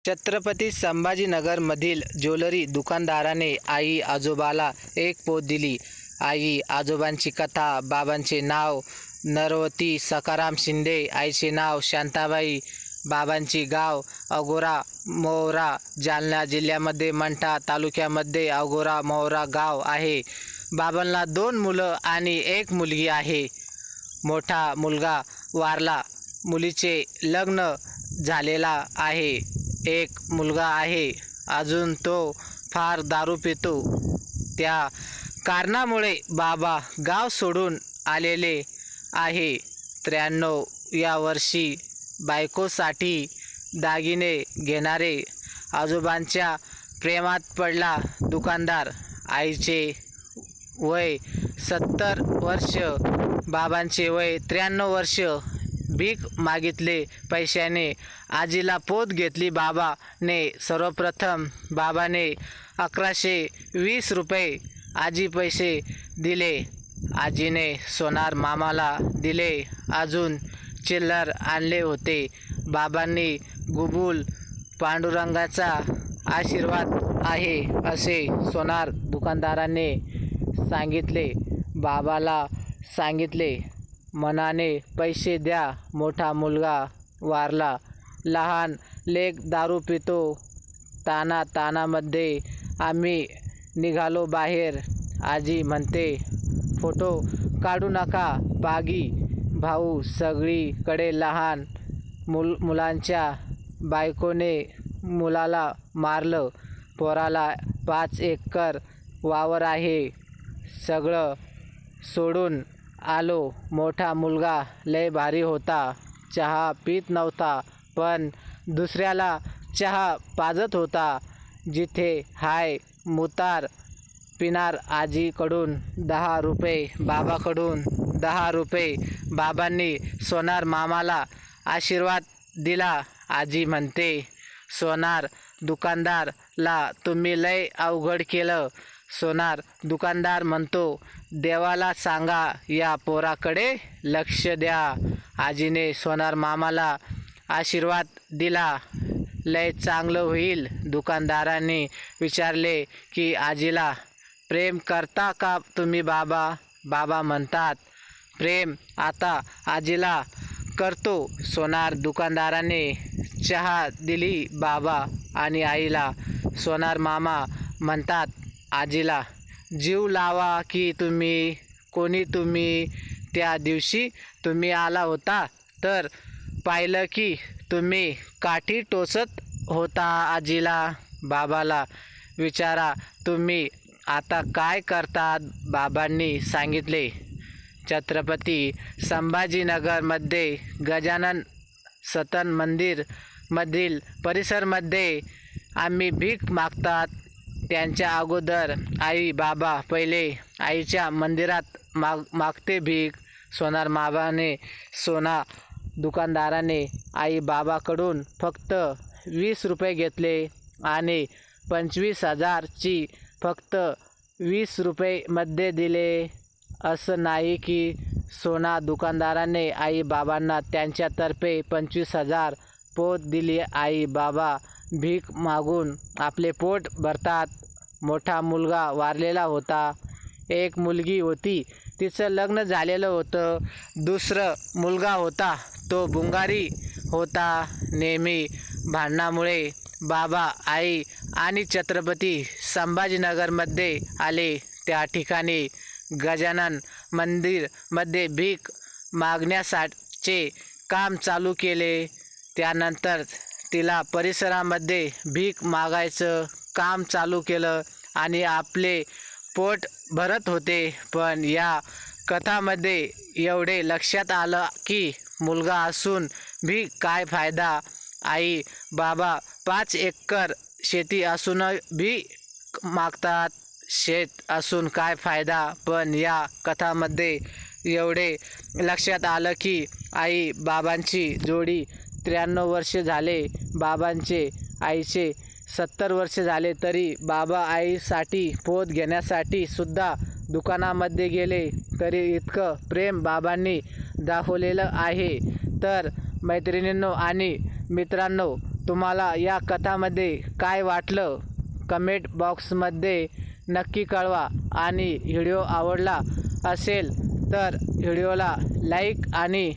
Chhatrapati संभाजीनगरमधील jewellery दुकानदाराने आई आजोबाला एक पोत दिली. आई आजोबांची कथा. बाबांचे नाव नरवती सखाराम शिंदे, आईचे नाव शांताबाई. बाबांची गाव अगोरा मोहरा, जालना जिल्ह्यामध्ये मंठा तालुक्यामध्ये अगोरा मोहरा गाव आहे. बाबांना 2 मुलं आणि 1 मुलगी आहे. मोठा मुलगा वारला, मुलीचे लग्न झालेला आहे. 1 मुलगा आहे, अजून तो फार दारू पितो. त्या कारणामुळे बाबा गाव सोडून आलेले आहे. 93 या वर्षी बायकोसाठी दागिने घेणारे आजोबांच्या प्रेमात पडला दुकानदार. आईचे वय 70 वर्ष, बाबांचे वय 93 वर्ष. भीक मागितले पैशाने आजीला पोत घेतली बाबाने. सर्वप्रथम बाबाने 1120 रुपये आजी पैसे दिले. आजीने सोनार मामाला दिले. अजून चिल्लर आणले होते. बाबांनी गुबुल पांडुरंगाचा आशीर्वाद आहे असे सोनार दुकानदाराने सांगितले. बाबाला सांगितले, मनाने पैसे द्या. मोठा मुलगा वारला, लहान लेक दारू पितो. तानामध्ये आम्ही निघालो बाहेर. आजी म्हणते, फोटो काढू नका. बागी भाऊ सगळीकडे. लहान मुलांच्या बायकोने मुलाला मारलं. पोराला 5 एकर वावर आहे. सगळं सोडून आलो. मोठा मुलगा लय भारी होता. चहा पीत नव्हता, पण दुसऱ्याला चहा पाजत होता. जिथे हाय मुतार पिनार. आजीकडून 10 रुपये, बाबाकडून 10 रुपये. बाबांनी सोनार मामाला आशीर्वाद दिला. आजी म्हणते, सोनार दुकानदारला तुम्ही लय अवघड केलं. सोनार दुकानदार म्हणतो, देवाला सांगा या पोराकडे लक्ष द्या. आजीने सोनार मामाला आशीर्वाद दिला. लय चांगलं होईल. दुकानदाराने विचारले की आजीला प्रेम करता का तुम्ही बाबा? बाबा म्हणतात, प्रेम आता आजीला करतो. सोनार दुकानदाराने चहा दिली बाबा आणि आईला. सोनार मामा म्हणतात, आजीला जीव लावा की तुम्ही. कोणी तुम्ही? त्या दिवशी तुम्ही आला होता तर पाहिलं की तुम्ही काठी टोचत होता आजीला. बाबाला विचारा, तुम्ही आता काय करतात? बाबांनी सांगितले, छत्रपती संभाजीनगरमध्ये गजानन सतन मंदिरमधील परिसरमध्ये आम्ही भीक मागतात. त्यांच्या अगोदर आई बाबा पहिले आईच्या मंदिरात मागते भीक. सोनार मामाने सोना दुकानदाराने आई बाबाकडून फक्त 20 रुपये घेतले आणि 25,000ची फक्त 20 रुपयेमध्ये दिले. असं नाही की सोना दुकानदाराने आई बाबांना त्यांच्यातर्फे 25,000 पोत दिली. आई बाबा भीक मागून आपले पोट भरतात. मोठा मुलगा वारलेला होता. 1 मुलगी होती, तिचं लग्न झालेलं होतं. दुसरं मुलगा होता, तो बुंगारी होता. नेहमी भांडणामुळे बाबा आई आणि छत्रपती संभाजीनगरमध्ये आले. त्या ठिकाणी गजानन मंदिरमध्ये भीक मागण्याचे काम चालू केले. त्यानंतर तिला परिसरामध्ये भीक मागायचं काम चालू केलं आणि आपले पोट भरत होते. पण या कथामध्ये एवढे लक्षात आलं की मुलगा असून भी काय फायदा. आई बाबा 5 एकर शेती असून भी मागतात. शेत असून काय फायदा. पण या कथामध्ये एवढे लक्षात आलं की आई बाबांची जोडी 93 वर्ष झाले. बाबांचे आईचे 70 वर्ष झाले. तरी बाबा आईसाठी पोत घेण्यासाठी सुद्धा दुकानामध्ये गेले. तरी इतकं प्रेम बाबांनी दाखवलेलं आहे. तर मैत्रिणींनो आणि मित्रांनो, तुम्हाला या कथामध्ये काय वाटलं कमेंट बॉक्समध्ये नक्की कळवा. आणि व्हिडिओ आवडला असेल तर व्हिडिओला लाईक आणि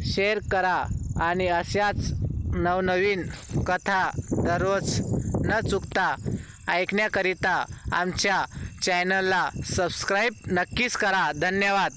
शेअर करा. आणि अशाच नवनवीन कथा दररोज न चुकता ऐकण्याकरिता आमच्या चॅनलला सबस्क्राईब नक्कीच करा. धन्यवाद.